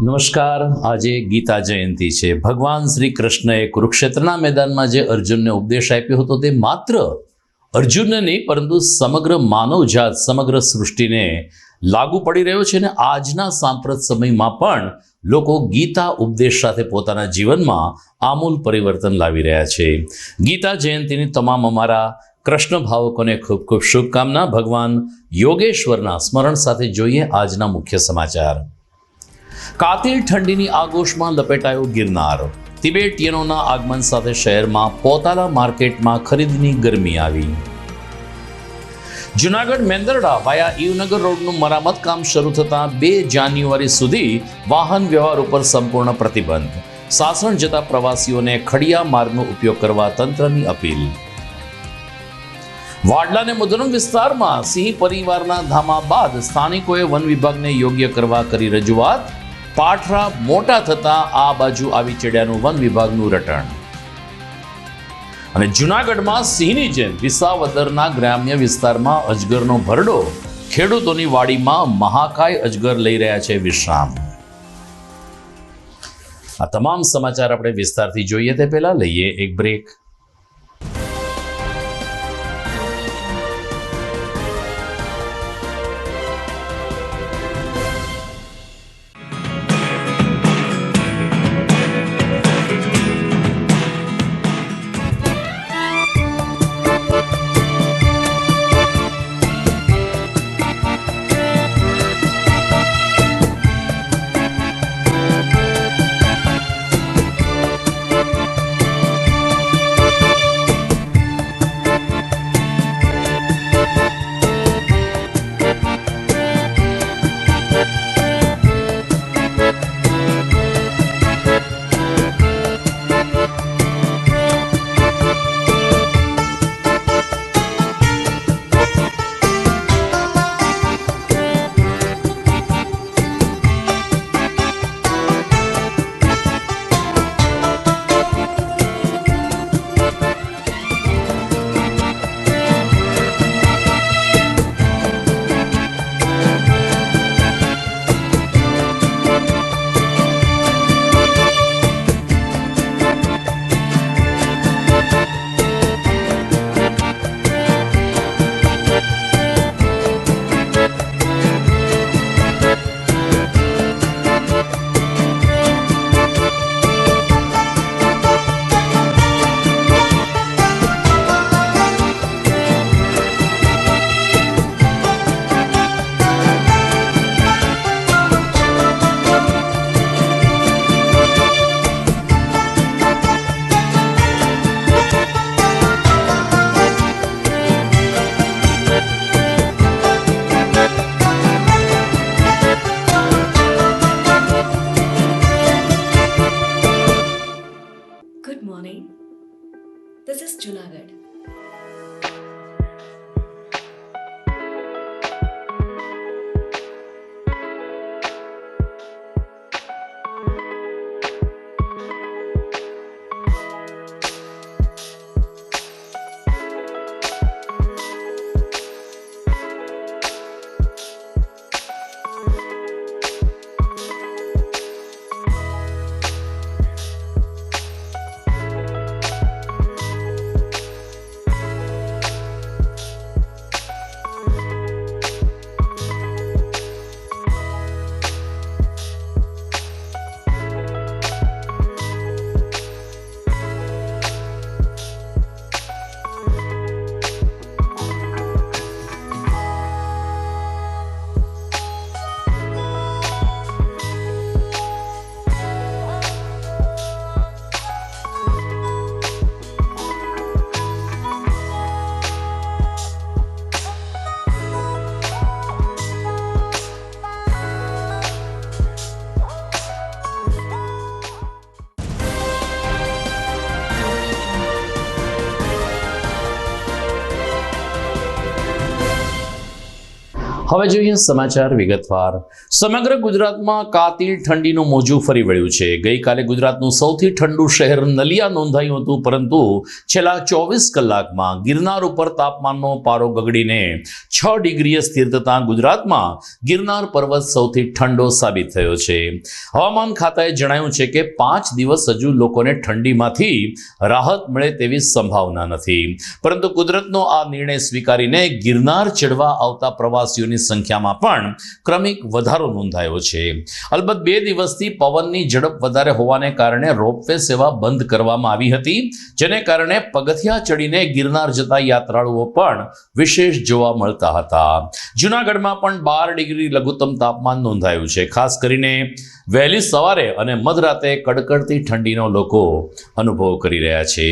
નમસ્કાર. આજે ગીતા જયંતિ છે. ભગવાન શ્રી કૃષ્ણએ કુરુક્ષેત્રના મેદાનમાં જે અર્જુનને ઉપદેશ આપ્યો હતો તે માત્ર અર્જુનને નહીં પરંતુ સમગ્ર માનવજાત, સમગ્ર સૃષ્ટિને લાગુ પડી રહ્યો છે. અને આજના સાંપ્રત સમયમાં પણ લોકો ગીતા ઉપદેશ સાથે પોતાના જીવનમાં આમૂલ પરિવર્તન લાવી રહ્યા છે. ગીતા જયંતિની તમામ અમારા કૃષ્ણ ભાવકોને ખૂબ ખૂબ શુભકામના. ભગવાન યોગેશ્વરના સ્મરણ સાથે જોઈએ આજના મુખ્ય સમાચાર. કાતિલ ઠંડીની આગોશમાં લપેટાયો ગિરનાર. તિબેટીયનોના આગમન સાથે શહેરમાં પોતાલા માર્કેટમાં ખરીદની ગરમી આવી. જૂનાગઢ મેંદરડા વાયા ઈવનગર રોડનું મરામત કામ શરૂ થતાં 2 જાન્યુઆરી સુધી વાહન વ્યવહાર ઉપર સંપૂર્ણ પ્રતિબંધ. સાસણ જતા પ્રવાસીઓને ખડિયા માર્ગનો ઉપયોગ કરવા તંત્રની અપીલ. વાડલા અને મધુરમ વિસ્તારમાં સિંહ પરિવારના ધામા બાદ સ્થાનિકોએ વન વિભાગને યોગ્ય કરવા કરી રજૂઆત. પાઠરા મોટા થતા આ બાજુ આવી ચડ્યાનું વન વિભાગનું રટણ. અને જૂનાગઢમાં સિંહની જેમ વિસાવદરના ગ્રામ્ય વિસ્તારમાં અજગરનો ભરડો. ખેડૂતોની વાડીમાં મહાકાય અજગર લઈ રહ્યા છે વિશ્રામ. આ તમામ સમાચાર આપણે વિસ્તારથી જોઈએ તે પહેલા લઈએ એક બ્રેક. હવે જોઈએ સમાચાર વિગતવાર. સમગ્ર ગુજરાતમાં કાતિલ ઠંડીનું મોજું ફરી વળ્યું છે. ગઈકાલે ગુજરાતનું સૌથી ઠંડુ શહેર નલિયા નોંધાયું હતું, પરંતુ છેલ્લા 24 કલાકમાં ગિરનાર ઉપર તાપમાનનો પારો ગગડીને 6 ડિગ્રીએ સ્થિર થતાં ગુજરાતમાં ગિરનાર પર્વત સૌથી ઠંડો સાબિત થયો છે. હવામાન ખાતાએ જણાવ્યું છે કે 5 દિવસ હજુ લોકોને ઠંડીમાંથી રાહત મળે તેવી સંભાવના નથી, પરંતુ કુદરતનો આ નિર્ણય સ્વીકારીને ગિરનાર ચડવા આવતા પ્રવાસીઓની સંખ્યામાં પણ ક્રમિક વધારો નોંધાયો છે. અલબત્ત 2 દિવસથી પવનની ઝડપ વધારે હોવાને કારણે રોપવે સેવા બંધ કરવામાં આવી હતી, જેને કારણે પગથિયા ચડીને ગિરનાર જતા યાત્રાળુઓ પણ વિશેષ જોવા મળતા હતા. જૂનાગઢમાં પણ 12 ડિગ્રી લઘુત્તમ તાપમાન નોંધાયું છે. ખાસ કરીને વહેલી સવારે અને મધરાતે કડકડતી ઠંડીનો લોકો અનુભવ કરી રહ્યા છે.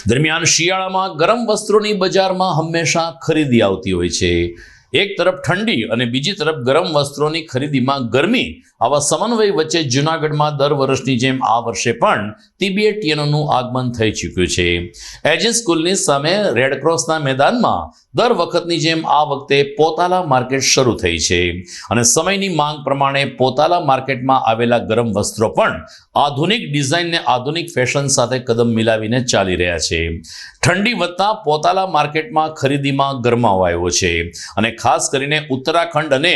દરમિયાન શિયાળામાં ગરમ વસ્ત્રોની બજારમાં હંમેશા ખરીદી આવતી હોય છે. એક તરફ ઠંડી અને બીજી તરફ ગરમ વસ્ત્રોની ખરીદીમાં ગરમી, આવા સમન્વય વચ્ચે જૂનાગઢમાં દર વર્ષની જેમ આ વર્ષે પણ તિબેટીયનોનું આગમન થઈ ચૂક્યું છે. એજી સ્કૂલની સામે રેડક્રોસના મેદાનમાં દર વખતની જેમ આ વખતે પોતાલા માર્કેટ શરૂ થઈ છે અને સમયની માંગ પ્રમાણે પોતાલા માર્કેટમાં આવેલા ગરમ વસ્ત્રો પણ આધુનિક ડિઝાઇનને આધુનિક ફેશન સાથે કદમ મિલાવીને ચાલી રહ્યા છે. ઠંડી વધતા પોતાલા માર્કેટમાં ખરીદીમાં ગરમાવો આવ્યો છે અને ખાસ કરીને ઉત્તરાખંડ અને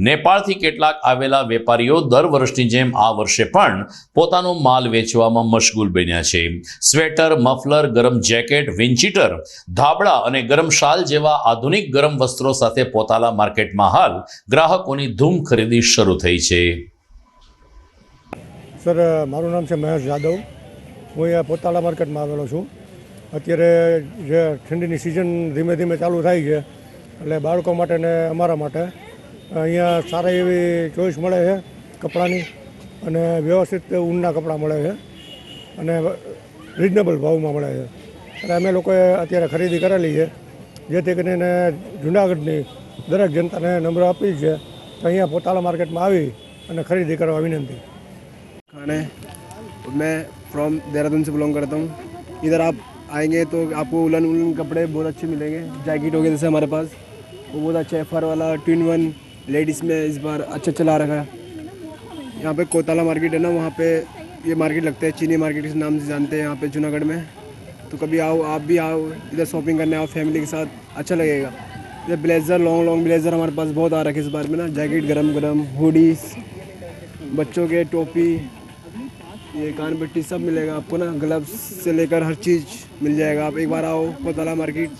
નેપાળથી કેટલાક આવેલા વેપારીઓ દર વર્ષની જેમ આ વર્ષે પણ પોતાનો માલ વેચવામાં મશગુલ બન્યા છે. સ્વેટર, મફલર, ગરમ જેકેટ, વિન્ચીટર, ધાબળા અને ગરમ શાલ જેવા આધુનિક ગરમ વસ્ત્રો સાથે પોતાલા માર્કેટમાં હાલ ગ્રાહકોની ધૂમ ખરીદી શરૂ થઈ છે. સર, મારું નામ છે મહેશ જાદવ. હું અહીંયા પોતાલા માર્કેટમાં આવેલો છું. અત્યારે જે ઠંડીની સિઝન ધીમે ધીમે ચાલુ થાય છે, એટલે બાળકો માટે ને અમારા માટે અહીંયા સારી એવી ચોઈસ મળે છે કપડાની, અને વ્યવસ્થિત ઊનના કપડાં મળે છે અને રિઝનેબલ ભાવમાં મળે છે. એટલે અમે લોકોએ અત્યારે ખરીદી કરેલી છે, જેથી કરીને જૂનાગઢની દરેક જનતાને નમ્ર આપી છે તો અહીંયા પોતાલા માર્કેટમાં આવી અને ખરીદી કરવા વિનંતી. खाने मैं फ्रॉम देहरादून से बिलोंग करता हूँ. इधर आप आएंगे तो आपको उलन कपड़े बहुत अच्छे मिलेंगे. जैकेट हो गए जैसे हमारे पास, वो बहुत अच्छा है. फर वाला ट्विन वन लेडीज़ में इस बार अच्छा चला रखा है. यहाँ पे कोताला मार्केट है ना, वहाँ पे ये मार्केट लगता है, चीनी मार्केट के नाम से जानते हैं यहाँ पे जूनागढ़ में. तो कभी आओ, आप भी आओ इधर शॉपिंग करने, आओ फैमिली के साथ, अच्छा लगेगा. ये ब्लेज़र, लॉन्ग ब्लेज़र हमारे पास बहुत आ रखे इस बार में ना. जैकेट गरम गरम, हुडीज, बच्चों के टोपी, ये कान पट्टी सब मिलेगा आपको ना. ग्लव्स से लेकर हर चीज़ मिल जाएगा. आप एक बार आओ कोताला मार्केट,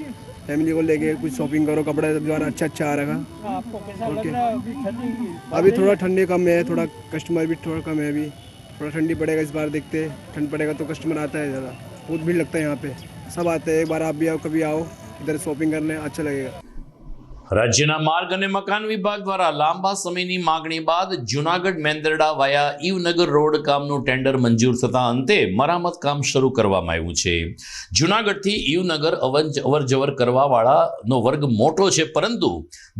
फैमिली को लेके कुछ शॉपिंग करो. कपड़ा द्वारा अच्छा आ रहा. ओके, अभी थोड़ा ठंडी कम है, थोड़ा कस्टमर भी थोड़ा कम है. अभी थोड़ा ठंडी पड़ेगा इस बार, देखते हैं. ठंड पड़ेगा तो कस्टमर आता है ज़्यादा, बहुत भीड़ लगता है यहाँ पे. सब आते हैं. एक बार आप भी आओ, कभी आओ इधर शॉपिंग करने, अच्छा लगेगा. રાજ્યના માર્ગ અને મકાન વિભાગ દ્વારા લાંબા સમયની માગણી બાદ જૂનાગઢ મેંદરડા વાયા ઈવનગર રોડ કામનું ટેન્ડર મંજૂર થતા અંતે મરામત કામ શરૂ કરવામાં આવ્યું છે. જૂનાગઢથી ઈવનગર અવરજવર કરવાવાળાનો વર્ગ મોટો છે, પરંતુ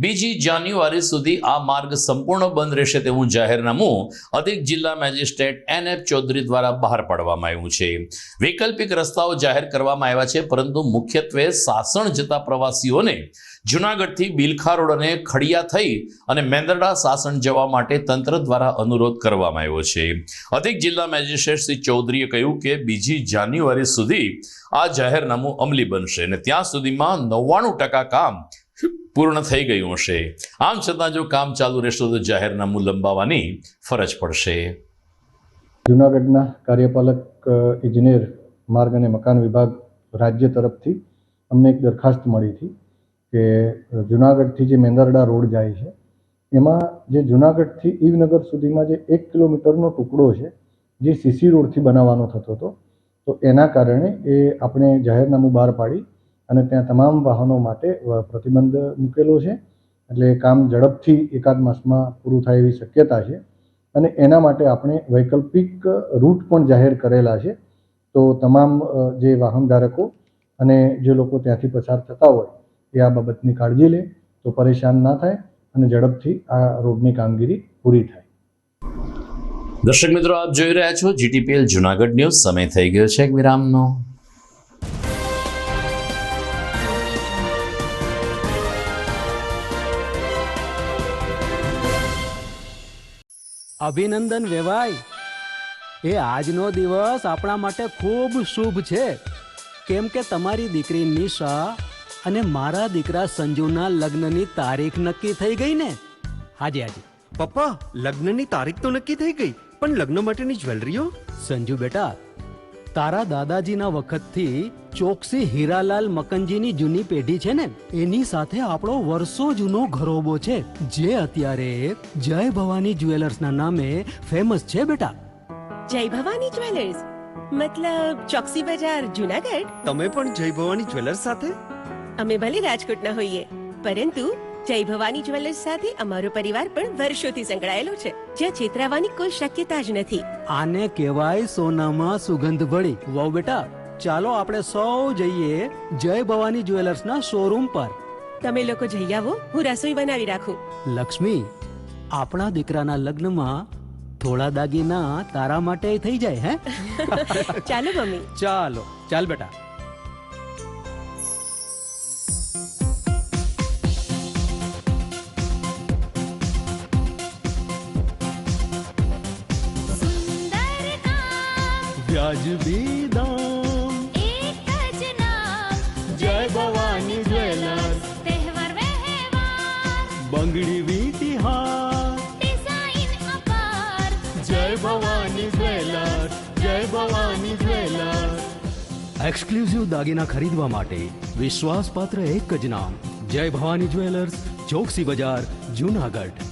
2 જાન્યુઆરી સુધી આ માર્ગ સંપૂર્ણ બંધ રહેશે તેવું જાહેરનામું અધિક જિલ્લા મેજિસ્ટ્રેટ NF ચૌધરી દ્વારા બહાર પાડવામાં આવ્યું છે. વૈકલ્પિક રસ્તાઓ જાહેર કરવામાં આવ્યા છે, પરંતુ મુખ્યત્વે સાસણ જતા પ્રવાસીઓને જૂનાગઢથી બિલખા રોડ અને ખડિયા થઈ અને મેંદરડા સાસણ જવા માટે તંત્ર દ્વારા અનુરોધ કરવામાં આવ્યો છે. અધિક જિલ્લા મેજિસ્ટ્રેટ શ્રી ચૌધરીએ કહ્યું કે 2 જાન્યુઆરી સુધી આ જાહેરનામું અમલી બનશે અને ત્યાં સુધીમાં 99% કામ પૂર્ણ થઈ ગયું હશે. આમ છતાં જો કામ ચાલુ રહેશે તો જાહેરનામું લંબાવવાની ફરજ પડશે. જૂનાગઢના કાર્યપાલક ઇજનેર માર્ગ અને મકાન વિભાગ રાજ્ય તરફથી અમને એક દરખાસ્ત મળી હતી કે જૂનાગઢથી જે મેંદરડા રોડ જાય છે એમાં જે જૂનાગઢથી ઈવનગર સુધીમાં જે 1 કિલોમીટરનો ટુકડો છે જે સીસી રોડથી બનાવવાનો થતો હતો, તો એના કારણે એ આપણે જાહેરનામું બહાર પાડી અને ત્યાં તમામ વાહનો માટે પ્રતિબંધ મૂકેલો છે. એટલે કામ ઝડપથી એકાદ માસમાં પૂરું થાય એવી શક્યતા છે અને એના માટે આપણે વૈકલ્પિક રૂટ પણ જાહેર કરેલા છે. તો તમામ જે વાહન ધારકો અને જે લોકો ત્યાંથી પસાર થતા હોય એ આ બાબતની કાળજી લે તો પરેશાન ના થાય અને ઝડપથી આ રોડની કામગીરી પૂરી થાય. દર્શક મિત્રો, આપ જોઈ રહ્યા છો GTPL જૂનાગઢ ન્યૂઝ. સમય થઈ ગયો છે એક વિરામનો. અભિનંદન વેવાઈ. એ આજનો દિવસ આપણા માટે ખૂબ શુભ છે, કેમ કે તમારી દીકરી નિશા અને મારા દીકરા સંજુના લગ્નની તારીખ નક્કી થઈ ગઈ ને. હાજી હાજી. પપ્પા, લગ્નની તારીખ તો નક્કી થઈ ગઈ, પણ લગ્ન માટેની જ્વેલરીઓ? સંજુ બેટા, તારા દાદાજીના વખતથી ચોકસી હીરાલાલ મકનજીની જૂની પેઢી છે ને, એની સાથે આપણો વર્ષો જૂનો ઘરોબો છે, જે અત્યારે જય ભવાની જ્વેલર્સના નામે ફેમસ છે બેટા. જય ભવાની જ્વેલર્સ મતલબ ચોકસી બજાર જુનાગઢ? તમે પણ જય ભવાની જ્વેલર્સ સાથે? અમે ભલે રાજકોટના હોઈએ, પરંતુ જય ભવાની જ્વેલર્સ સાથે અમારો પરિવાર પણ વર્ષોથી સંકળાયેલો છે, જ્યાં છેતરાવાની કોઈ શક્યતા જ નથી. આને કહેવાય સોનામાં સુગંધ ભળી. વાવ બેટા, ચાલો આપણે સૌ જઈએ જય ભવાની જ્વેલર્સના શોરૂમ પર. તમે લોકો જઈ આવો, હું રસોઈ બનાવી રાખું. લક્ષ્મી, આપણા દીકરાના લગ્નમાં થોડા દાગીના તારા માટે થઈ જાય હે. ચાલો મમ્મી. ચાલો ચાલ બેટા. વ્યાજબી દામ, એક જ નામ, જય ભવાની જ્વેલર્સ, તહેવાર વ્યવહાર, બંગડી વીટી હાર, ડિઝાઇન અપાર, જય ભવાની જ્વેલર્સ, જય ભવાની જ્વેલર્સ. એક્સક્લુઝિવ દાગીના ખરીદવા માટે વિશ્વાસપાત્ર એક જ નામ, જય ભવાની જ્વેલર્સ, ચોકસી બજાર, જુનાગઢ.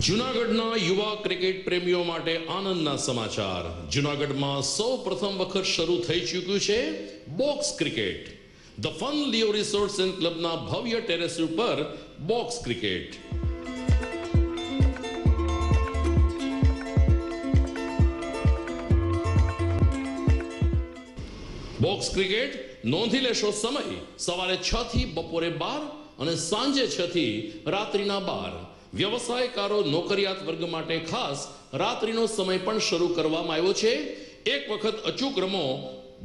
જૂનાગઢના યુવા ક્રિકેટ પ્રેમીઓ માટે આનંદના સમાચાર. જૂનાગઢમાં સૌ પ્રથમ વખત શરૂ થઈ ચૂક્યું છે box cricket. The fun Leo resorts and ક્લબના ભવ્ય ટેરેસ ઉપર બોક્સ ક્રિકેટ. બોક્સ ક્રિકેટ નોંધી લેશો સમય સવારે 6 થી બપોરે 12 અને સાંજે 6 થી રાત્રિના 12. વ્યવસાયકારો નોકરિયાત વર્ગ માટે ખાસ રાત્રિનો સમય પણ શરૂ કરવામાં આવ્યો છે. એક વખત અચૂક રમો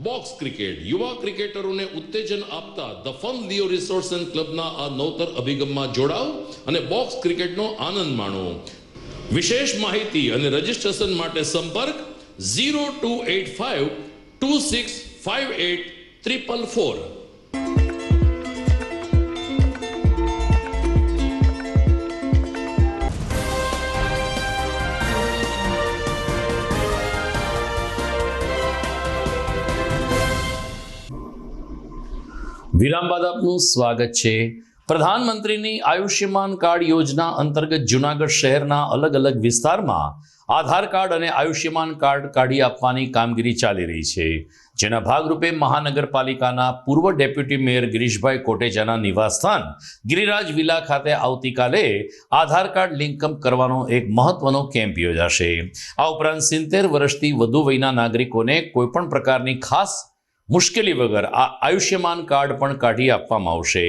બોક્સ ક્રિકેટ. યુવા ક્રિકેટરોને ઉત્તેજન આપતા the fun Leo resorts and ક્લબના આ નવતર અભિગમમાં જોડાઓ અને બોક્સ ક્રિકેટનો આનંદ માણો. વિશેષ માહિતી અને રજીસ્ટ્રેશન માટે સંપર્ક 0285 2658 444. વિરામ બાદ આપનું સ્વાગત છે. પ્રધાનમંત્રીની આયુષ્યમાન કાર્ડ યોજના અંતર્ગત જૂનાગઢ શહેરના અલગ અલગ વિસ્તારમાં આધાર કાર્ડ અને આયુષ્યમાન કાર્ડ કાઢી આપવાની કામગીરી ચાલી રહી છે, જેના ભાગરૂપે મહાનગરપાલિકાના પૂર્વ ડેપ્યુટી મેયર ગિરીશભાઈ કોટેચાના નિવાસસ્થાન ગિરિરાજ વિલા ખાતે આવતીકાલે આધાર કાર્ડ લિંકઅપ કરવાનો એક મહત્વનો કેમ્પ યોજાશે. આ ઉપરાંત 70 વર્ષથી વધુ વયના નાગરિકોને કોઈપણ પ્રકારની ખાસ મુશ્કેલી વગર આ આયુષ્યમાન કાર્ડ પણ કાઢી આપવામાં આવશે.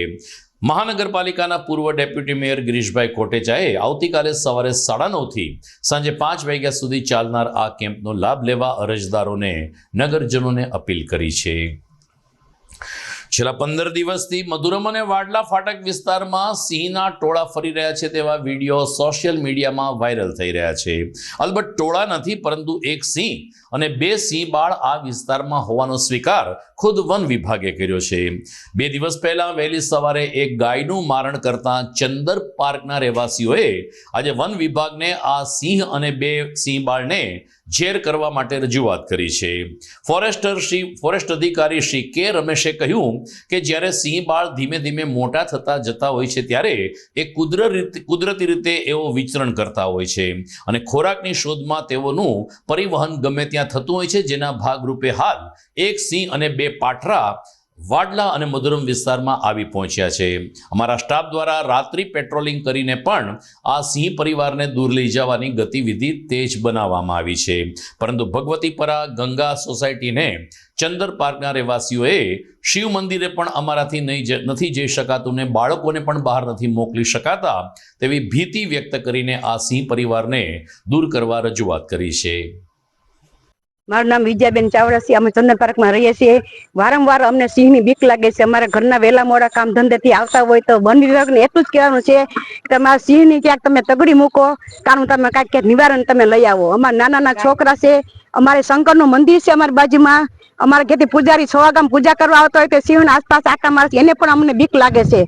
મહાનગરપાલિકાના પૂર્વ ડેપ્યુટી મેયર ગિરીશભાઈ કોટેચાએ આવતીકાલે સવારે 9:30 થી સાંજે 5 વાગ્યા સુધી ચાલનાર આ કેમ્પનો લાભ લેવા અરજદારોને, નગરજનોને અપીલ કરી છે. છેલ્લા 15 દિવસથી મધુરમ અને વાડલા ફાટક વિસ્તારમાં સિંહના ટોળા ફરી રહ્યા છે તેવા વિડીયો સોશિયલ મીડિયામાં વાયરલ થઈ રહ્યા છે. અલબત્ત ટોળા નથી, પરંતુ એક સિંહ અને 2 સિંહ બાળ આ વિસ્તારમાં હોવાનો સ્વીકાર ખુદ વન વિભાગે કર્યો છે. 2 દિવસ પહેલા વહેલી સવારે એક ગાયનું મારણ કરતા ચંદર પાર્કના રહેવાસીઓએ આજે વન વિભાગને આ સિંહ અને 2 સિંહ બાળને ઝેર કરવા માટે રજૂઆત કરી છે. ફોરેસ્ટ અધિકારી શ્રી કે રમેશે કહ્યું કે જ્યારે સિંહ બાળ ધીમે ધીમે મોટા થતા જતા હોય છે ત્યારે એ કુદરતી રીતે એવો વિચરણ કરતા હોય છે અને ખોરાકની શોધમાં તેઓનું પરિવહન ગમે ત્યાં થતું હોય છે, જેના ભાગરૂપે હાલ એક સિંહ અને 2 પાઠરા વાડલા અને મધુરમ વિસ્તારમાં આવી પહોંચ્યા છે. અમારા સ્ટાફ દ્વારા રાત્રિ પેટ્રોલિંગ કરીને પણ આ સિંહ પરિવારને દૂર લઈ જવાની ગતિવિધિ તેજ બનાવવામાં આવી છે. પરંતુ ભગવતીપરા ગંગા સોસાયટીને ચંદર પાર્કના રહેવાસીઓએ શિવ મંદિરે પણ અમારાથી નથી જઈ શકાતું ને બાળકોને પણ બહાર નથી મોકલી શકાતા તેવી ભીતિ વ્યક્ત કરીને આ સિંહ પરિવારને દૂર કરવા રજૂઆત કરી છે. મારું નામ વિજયાબેન ચાવડા છે. અમે ચંદન પાર્કમાં રહીએ છીએ. વારંવાર અમને સિંહની બીક લાગે છે. અમારા ઘરના વહેલા મોડા કામ ધંધેથી આવતા હોય તો વન વિભાગને એટલું જ કહેવાનું છે કે તમારા સિંહની ક્યાંક તમે તગડી મૂકો, કારણ તમે કાંઈક નિવારણ તમે લઈ આવો. અમારા નાના છોકરા છે, અમારે શંકરનું મંદિર છે અમારી બાજુમાં, અમારા ઘેરથી પૂજારી 6 વાગ્યામાં પૂજા કરવા આવતો હોય તો સિંહના આસપાસ આટા મારે છે, એને પણ અમને બીક લાગે છે.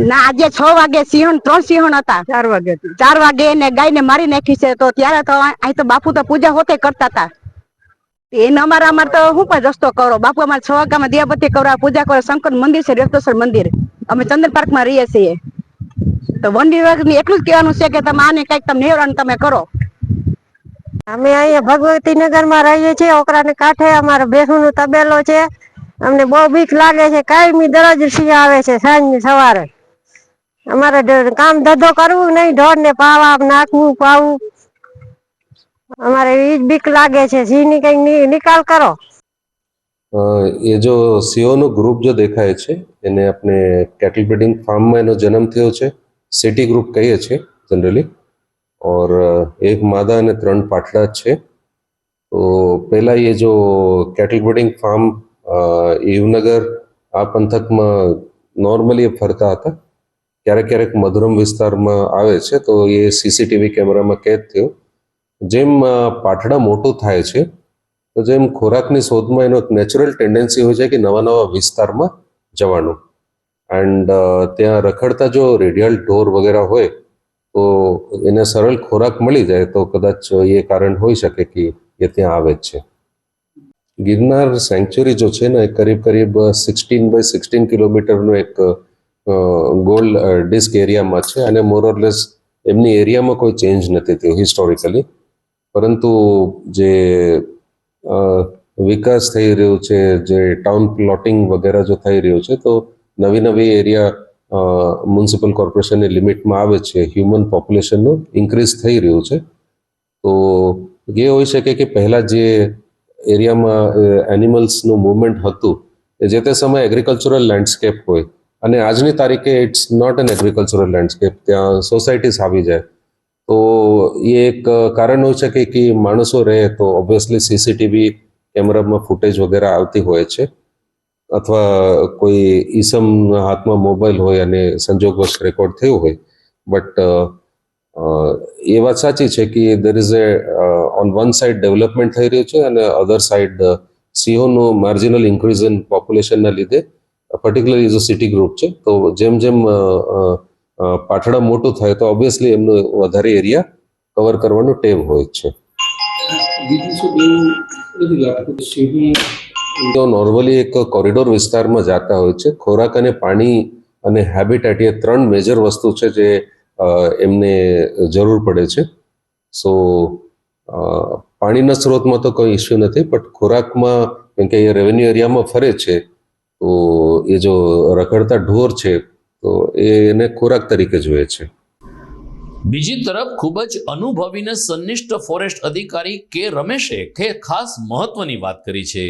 ના, આજે 6 વાગે 3 સિંહણ હતા. 4 વાગે એને ગાયને મારી નાખી છે. તો ત્યારે તો અહીં તો બાપુ તો પૂજા હોતે કરતા હતા. એને અમારે તો શું પણ રસ્તો કરો, બાપુ અમારે 6 વાગ્યામાં દિયાબત્તી કરવા પૂજા કરો. શંકર મંદિર છે, રેતેશ્વર મંદિર. અમે ચંદન પાર્કમાં રહીએ છીએ. તો વન વિભાગને એટલું જ કહેવાનું છે કે તમે આને કઈક તમે નિવારણ તમે કરો. અમે અહીંયા ભગવતીનગરમાં રહીએ છીએ, ઓકરાને કાંઠે. અમારે ભેંસુનો તબેલો છે. અમને બહુ બીક લાગે છે. કાયમી દરરોજ સિંહ આવે છે સાંજ સવારે. અમારે કામ ધંધો કરવું નહીં, ઢોરને પાવા નાખવું પાવું, અમારે એ જ બીક લાગે છે. સિંહની કઈ નિકાલ કરો. ये जो सीओ ग्रुप जो देखा है એને આપણે કેટલ બ્રીડિંગ ફાર્મમાં એનો જન્મ થયો છે. સિટી ગ્રુપ કહીએ છીએ જનરલી. और एक मादा અને 3 પાઠડા છે. તો પહેલા ये जो કેટલ બ્રીડિંગ ફાર્મ યુવનગર આ પંથકમાં નોર્મલી ફરતા હતા. ક્યારેક મધુરમ વિસ્તારમાં આવે છે તો એ સીસીટીવી કેમેરામાં કેદ થયો. જેમ પાઠડા મોટું થાય છે તો જેમ ખોરાકની શોધમાં એનો એક નેચરલ ટેન્ડન્સી હોય છે કે નવા વિસ્તારમાં જવાનું. એન્ડ ત્યાં રખડતા જો રેડિયલ ઢોર વગેરે હોય તો એને સરળ ખોરાક મળી જાય તો કદાચ એ કારણ હોઈ શકે કે એ ત્યાં આવે જ છે. ગિરનાર સેન્ચ્યુરી જો છે ને કરીબ 16 બાય 16 કિલોમીટરનો એક ગોલ્ડ ડિસ્ક એરિયામાં છે અને મોરલેસ એમની એરિયામાં કોઈ ચેન્જ નથી થયો હિસ્ટોરિકલી. પરંતુ જે વિકાસ થઈ રહ્યો છે, જે ટાઉન પ્લોટિંગ વગેરે જો થઈ રહ્યું છે તો નવી એરિયા મ્યુનિસિપલ કોર્પોરેશનની લિમિટમાં આવે છે. હ્યુમન પોપ્યુલેશનનું ઇન્ક્રીઝ થઈ રહ્યું છે. તો એ હોઈ શકે કે પહેલાં જે એરિયામાં એનિમલ્સનું મૂવમેન્ટ હતું એ જે તે સમયે એગ્રીકલ્ચરલ લેન્ડસ્કેપ હોય અને આજની તારીખે it's not an agricultural landscape, ત્યાં સોસાયટીઝ આવી જાય તો એ એક કારણ હોઈ શકે કે માણસો રહે તો ઓબ્વિયસલી સીસીટીવી કેમેરામાં ફૂટેજ વગેરે આવતી હોય છે અથવા કોઈ ઈસમના હાથમાં મોબાઈલ હોય અને સંજોગવશ રેકોર્ડ થયું હોય. બટ એ વાત સાચી છે કે there is on one side development થઈ રહ્યું છે અને અધર સાઇડ સિંહોનું માર્જિનલ ઇન્ક્રીઝ ઇન પોપ્યુલેશનના લીધે પર્ટિક્યુલરલી જો સિટી ગ્રુપ છે તો જેમ પાઠડા મોટું થાય તો ઓબ્વિયસલી એમનું વધારે એરિયા કવર કરવાનું ટેવ હોય છે. તો નોર્મલી એક કોરિડોર વિસ્તારમાં જતા હોય છે. ખોરાક અને પાણી અને હેબિટેટ એ 3 મેજર વસ્તુ છે જે એમને જરૂર પડે છે. સો પાણીના સ્ત્રોતમાં તો કોઈ ઇસ્યુ નથી, પણ ખોરાકમાં કેમ કે એ રેવન્યુ એરિયામાં ફરે છે તો એ જો રખડતા ઢોર છે તો એને ખોરાક તરીકે જોઈએ છે. બીજી તરફ ખૂબ જ અનુભવીને સંનિષ્ઠ ફોરેસ્ટ અધિકારી કે રમેશે ખાસ મહત્વની વાત કરી છે.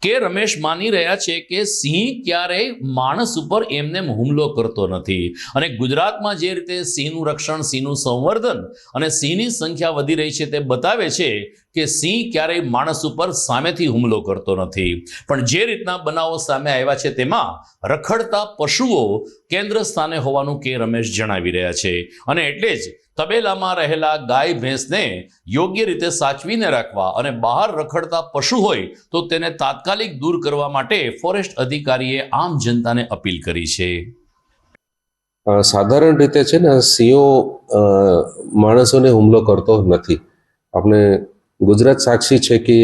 કે રમેશ માની રહ્યા છે કે સિંહ ક્યારેય માણસ ઉપર એમનેમ હુમલો કરતો નથી અને ગુજરાતમાં જે રીતે સિંહનું રક્ષણ, સિંહનું સંવર્ધન અને સિંહની સંખ્યા વધી રહી છે તે બતાવે છે કે સિંહ ક્યારેય માણસ ઉપર સામેથી હુમલો કરતો નથી. પણ જે રીતના બનાવો સામે આવ્યા છે તેમાં રખડતા પશુઓ કેન્દ્ર સ્થાને હોવાનું કે રમેશ જણાવી રહ્યા છે અને એટલે જ તબેલામાં રહેલા ગાય ભેંસને યોગ્ય રીતે સાચવીને રાખવા અને બહાર રખડતા પશુ હોય તો તેને તાત્કાલિક દૂર કરવા માટે ફોરેસ્ટ અધિકારીએ આમ જનતાને અપીલ કરી છે. સાધારણ રીતે છે ને સિંહો માણસોને હુમલો કરતો નથી. આપણે ગુજરાત સાક્ષી છે કે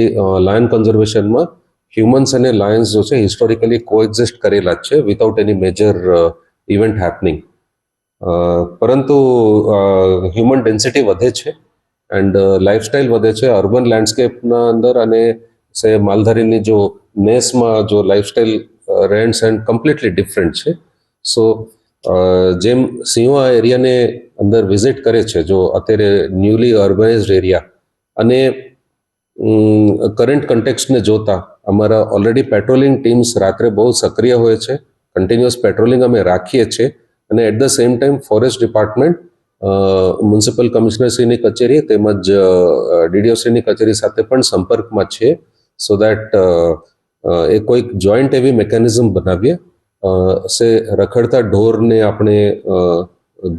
લાયન કન્ઝર્વેશનમાં હ્યુમન્સ અને લાયન્સ જો છે હિસ્ટોરિકલી કોએક્ઝિસ્ટ કરેલા જ છે વિધાઉટ એની મેજર ઇવેન્ટ હેપનિંગ. પરંતુ હ્યુમન ડેન્સિટી વધે છે એન્ડ લાઇફસ્ટાઇલ વધે છે અર્બન લેન્ડસ્કેપના અંદર, અને સે માલધારીની જો નેસમાં જો લાઇફસ્ટાઇલ રહેણ સહેણ કમ્પ્લીટલી ડિફરન્ટ છે. સો જેમ સિંહો આ એરિયાને અંદર વિઝિટ કરે છે, જો અત્યારે ન્યૂલી અર્બનાઇઝડ એરિયા અને કરંટ કન્ટેક્સ્ટને જોતા અમારા ઓલરેડી પેટ્રોલિંગ ટીમ્સ રાત્રે બહુ સક્રિય હોય છે, કન્ટિન્યુઅસ પેટ્રોલિંગ અમે રાખીએ છીએ, અને at the same time forest department municipal કમિશનરશ્રીની કચેરી તેમજ ડીડીઓશ્રીની કચેરી સાથે પણ સંપર્કમાં છે, સો દેટ એ કોઈક જોઈન્ટ એવી મિકેનિઝમ બનાવીએ સે રખડતા ઢોરને આપણે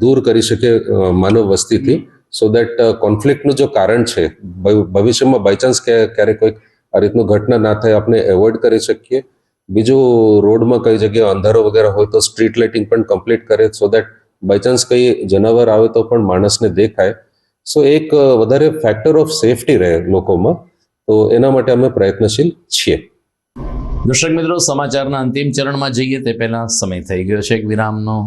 દૂર કરી શકીએ માનવ વસ્તીથી, સો દેટ કોન્ફ્લિક્ટનું જો કારણ છે ભવિષ્યમાં બાયચાન્સ ક્યારેક કોઈક આ રીતનું ઘટના ના થાય આપણે એવોઇડ કરી શકીએ. બીજું, રોડમાં કઈ જગ્યાએ અંધારો વગેરે હોય તો સ્ટ્રીટ લાઇટિંગ પણ કમ્પ્લીટ કરે, સો દેટ બાયચાન્સ કઈ જનાવર આવે તો પણ માણસને દેખાય. સો એક વધારે ફેક્ટર ઓફ સેફટી રહે લોકોમાં, તો એના માટે અમે પ્રયત્નશીલ છીએ. દર્શક મિત્રો, સમાચારના અંતિમ ચરણમાં જઈએ તે પહેલા સમય થઈ ગયો છે એક વિરામનો.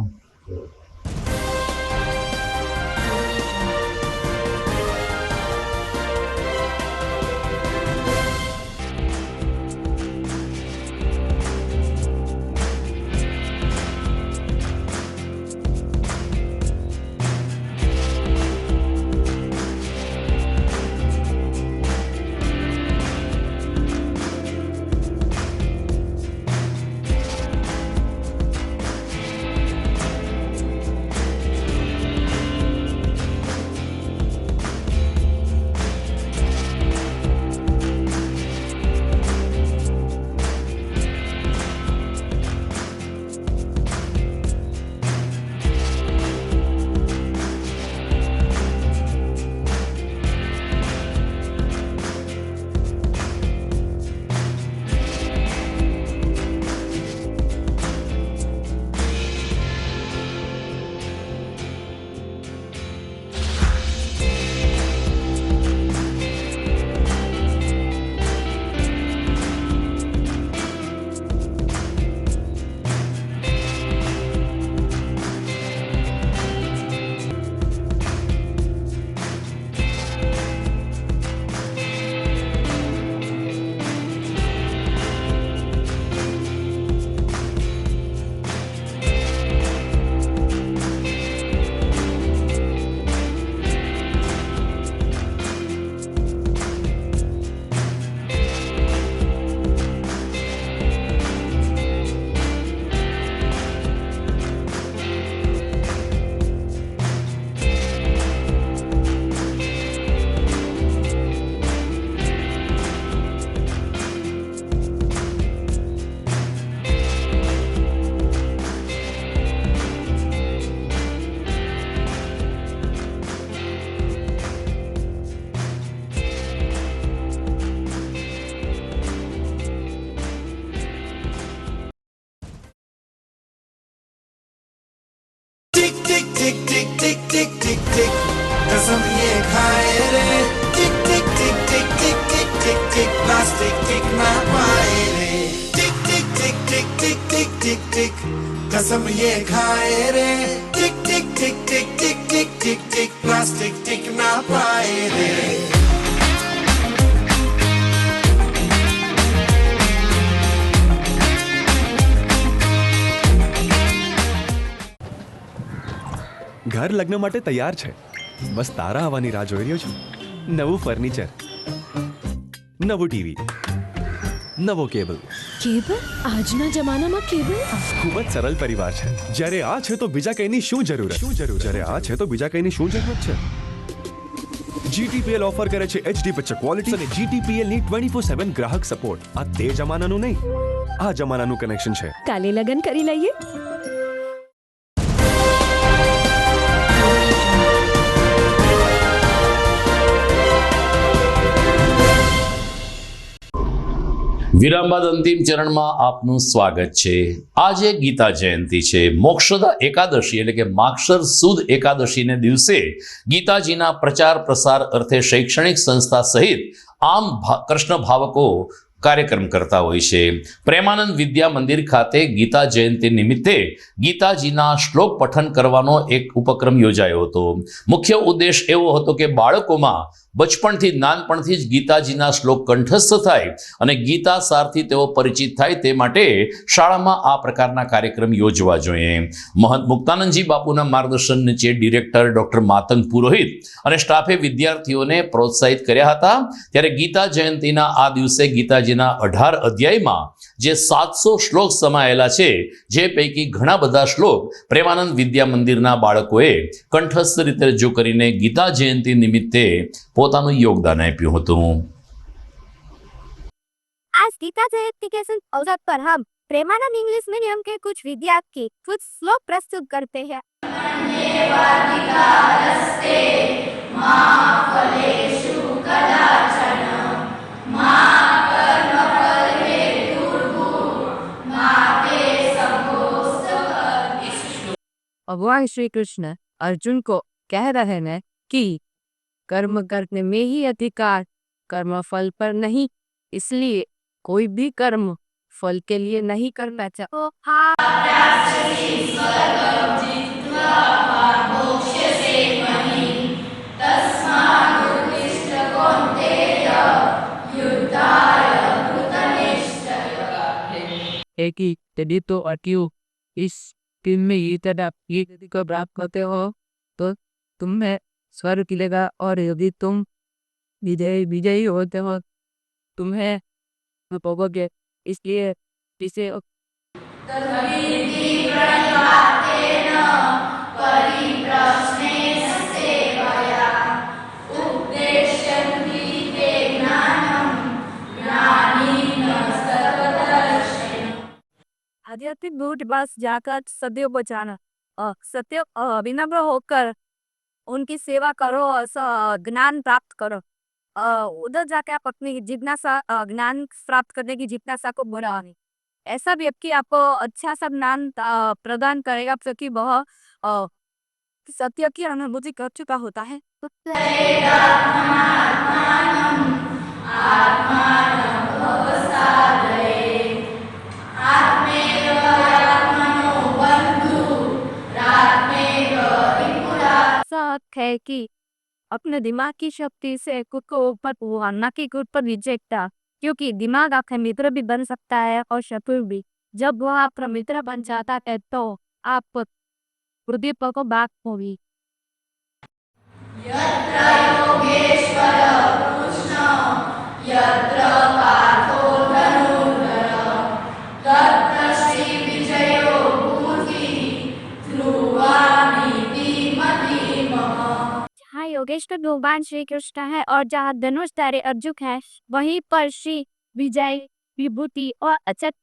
कसम ये खाए रे टिक टिक टिक टिक टिक टिक टिक टिक प्लास्टिक टिक ना पाए रे. ઘર લગ્ન માટે તૈયાર છે, બસ તારા આવવાની રાહ જોઈ રહ્યો છું. નવું ફર્નિચર, નવું ટીવી, નવો કેબલ. કેબલ? આજના જમાનામાં કેબલ? ખૂબ જ સરળ પરિવાર છે. જ્યારે આ છે તો બીજા કઈની શું જરૂરત? જ્યારે આ છે તો બીજા કઈની શું જરૂરત છે? GTPL ઓફર કરે છે HD પિક્ચર ક્વોલિટી અને GTPL ની 24/7 ગ્રાહક સપોર્ટ. આ તે જમાનાનું નહીં, આ જમાનાનું કનેક્શન છે. કાલે લગન કરી લઈએ. વિરામ બાદ અંતિમ ચરણમાં આપનું સ્વાગત છે. આજે ગીતા જયંતિ છે. મોક્ષદા એકાદશી એટલે કે માક્ષર સુદ એકાદશીને દિવસે ગીતાજીના પ્રચાર પ્રસાર અર્થે શૈક્ષણિક સંસ્થા સહિત આમ કૃષ્ણ ભાવકો કાર્યક્રમ કરતા હોય છે. પ્રેમાનંદ વિદ્યા મંદિર ખાતે ગીતા જયંતિ નિમિત્તે ગીતાજીના શ્લોક પઠન કરવાનો એક ઉપક્રમ યોજાયો હતો. મુખ્ય ઉદ્દેશ એવો હતો કે બાળકોમાં બચપણથી નાનપણથી જ ગીતાજીના શ્લોક કંઠસ્થ થાય અને ગીતા સારથી તેઓ પરિચિત થાય તે માટે શાળામાં આ પ્રકારના કાર્યક્રમ યોજવા જોઈએ. મહંત મુક્તાનંદજી બાપુના માર્ગદર્શન નીચે ડિરેક્ટર ડોક્ટર માતંગ પુરોહિત અને સ્ટાફે વિદ્યાર્થીઓને પ્રોત્સાહિત કર્યા હતા. ત્યારે ગીતા જયંતિના આ દિવસે ગીતાજીના 18 અધ્યાયમાં જે 700 શ્લોક સમાયેલા છે, જે પૈકી ઘણા બધા શ્લોક પ્રેમાનંદ વિદ્યા મંદિરના બાળકોએ કંઠસ્થ રીતે રજૂ કરીને ગીતા જયંતિ નિમિત્તે પોતાનું યોગદાન આપ્યું હતું. आज गीता जयंती के शुभ अवसर पर हम प्रेमानंद इंग्लिश मीडियम के कुछ विद्यार्थी कुछ श्लोक प्रस्तुत करते हैं. भगवान श्री कृष्ण अर्जुन को कह रहे हैं कि कर्म करने में ही अधिकार, कर्म फल पर नहीं. इसलिए कोई भी कर्म फल के लिए नहीं करना चाहिए. एक ही यदि तो अटियो इस दिन में ये तरह ये यदि को प्राप्त करते हो तो तुम्हें स्वर्ग मिलेगा, और यदि तुम विजयी होते हो तुम्हें भोगोगे. इसलिए इसे आध्यात्मिक दूर पास जाकर सदैव बचाना, सत्य विनम्र होकर उनकी सेवा करो और ज्ञान प्राप्त करो. उधर जाके आप अपनी जिज्ञासा ज्ञान प्राप्त करने की जिज्ञासा को बढ़ानी. ऐसा व्यक्ति आपको अच्छा सा ज्ञान प्रदान करेगा क्योंकि वह सत्य की अनुभूति कर चुका होता है. है कि अपने दिमाग की शक्ति से खुद को ऊपर उड़ाना की खुद पर रिजेक्ट, क्योंकि दिमाग आपका मित्र भी बन सकता है और शत्रु भी. जब वह आपका मित्र बन जाता है तो आप हृदय को बात होगी. योगेश्वर भगवान श्री कृष्ण है और जहाँ धनुषधारी अर्जुन है वहीं पर श्री विजय विभूति और अचत.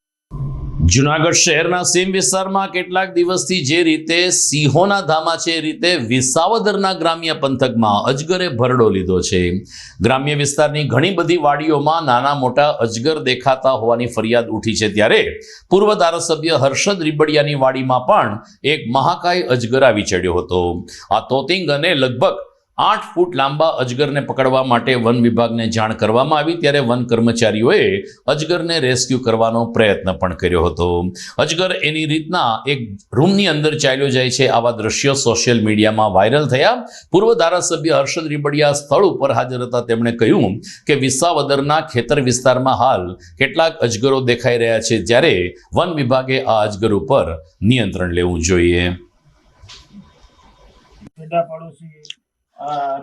જુનાગઢ શહેરના સીમ વિસ્તારમાં કેટલાક દિવસથી જે રીતે સિંહોના ધામા છે, એ રીતે વિસાવદરના ગ્રામ્ય પંથકમાં અજગરે ભરડો લીધો છે. ગ્રામ્ય વિસ્તારની ઘણી બધી વાડીઓમાં નાના મોટા અજગર દેખાતા હોવાની ફરિયાદ ઉઠી છે. ત્યારે પૂર્વ ધારાસભ્ય હર્ષદ રીબડિયાની વાડીમાં પણ એક મહાકાય અજગર આવી ચડ્યો હતો. આ તોતિંગ અને લગભગ 8 ફૂટ લાંબા અજગરને પકડવા માટે વન વિભાગને જાણ કરવામાં આવી. ત્યારે વન કર્મચારીઓએ અજગરને રેસ્ક્યુ કરવાનો પ્રયત્ન પણ કર્યો હતો. અજગર એની રીતના એક રૂમની અંદર ચાલ્યો જાય છે. આવા દ્રશ્યો સોશિયલ મીડિયામાં વાયરલ થયા. પૂર્વ ધારાસભ્ય હર્ષદ રીબડિયા સ્થળ ઉપર હાજર હતા. તેમણે કહ્યું કે વિસાવદરના ખેતર વિસ્તારમાં હાલ કેટલાક અજગરો દેખાઈ રહ્યા છે, જ્યારે વન વિભાગે આ અજગર ઉપર નિયંત્રણ લેવું જોઈએ.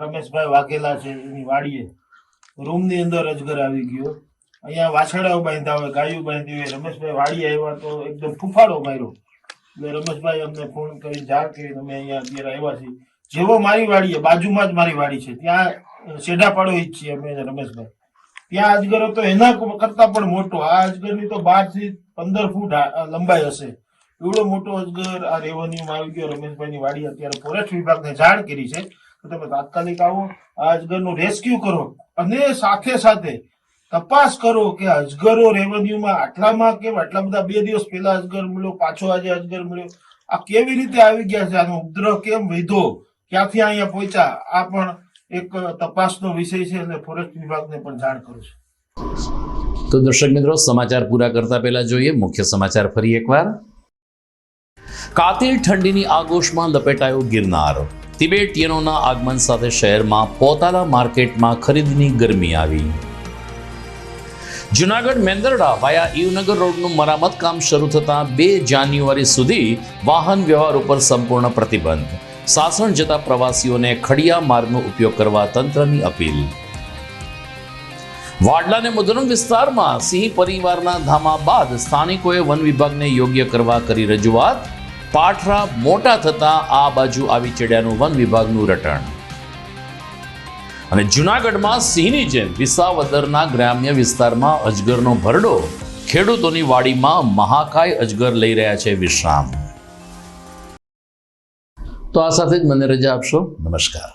રમેશભાઈ વાઘેલા છે, એની વાડીએ રૂમની અંદર અજગર આવી ગયો. અહીંયા વાછરડાઓ બાંધ્યા હોય, ગાયું બાંધી હોય. રમેશભાઈ વાડી આવ્યા તો એકદમ ફૂફાડો માર્યો. એટલે રમેશભાઈ અમને ફોન કરી જાણ કરી, અમે અહીંયા અત્યારે આવ્યા છીએ. જેવો મારી વાડીએ બાજુમાં જ મારી વાડી છે, ત્યાં શેઢા પાડો જ છીએ અમે રમેશભાઈ. ત્યાં અજગર હતો એના કરતા પણ મોટો. આ અજગરની તો 12 થી 15 ફૂટ લંબાઈ હશે. એવડો મોટો અજગર આ રેવન્યુમાં આવી ગયો. રમેશભાઈની વાડી અત્યારે ફોરેસ્ટ વિભાગને જાણ કરી છે. તમે તાત્કાલિક આવો, આ અજગરનું રેસ્ક્યુ કરો અને સાથે સાથે તપાસ કરો કે અજગરો રેવન્યુમાં આટલામાં કેમ આટલા બધા 2 દિવસ પહેલા અજગર મળ્યો, પાછો આજે અજગર મળ્યો, આ કેવી રીતે આવી ગયા છે, આનો ઉપદ્રવ કેમ વધ્યો, ક્યાંથી અહીંયા પહોંચ્યા, આ પણ એક તપાસનો વિષય છે અને ફોરેસ્ટ વિભાગને પણ જાણ કરું છું. તો દર્શક મિત્રો, સમાચાર પૂરા કરતા પહેલા જોઈએ મુખ્ય સમાચાર ફરી એકવાર. કાતિલ ઠંડીની આગોશમાં લપેટાયો ગિરનાર. તિબેટીયનોના આગમન સાથે શહેરમાં પોતાલા માર્કેટમાં ખરીદીની ગરમી આવી. જુનાગઢ મેંદરડા વાયા ઈવનગર રોડનું મરામત કામ શરૂ થતાં 2 જાન્યુઆરી સુધી વાહન વ્યવહાર ઉપર સંપૂર્ણ પ્રતિબંધ. સાસણ જતા પ્રવાસીઓને ખડિયા માર્ગનો ઉપયોગ કરવા તંત્રની અપીલ. વાડલા અને મુદ્રમ વિસ્તારમાં સિંહ પરિવારના ધામા બાદ સ્થાનિકોએ વન વિભાગને યોગ્ય કરવા કરી રજૂઆત. પાઠરા મોટા થતા આ બાજુ આવી ચડ્યાનું વન વિભાગનું રટણ. અને જૂનાગઢમાં સિંહની જેમ વિસાવદરના ગ્રામ્ય વિસ્તારમાં અજગરનો ભરડો. ખેડૂતોની વાડીમાં મહાકાય અજગર લઈ રહ્યા છે વિશ્રામ. તો આ સાથે જ મને રજા આપશો. નમસ્કાર.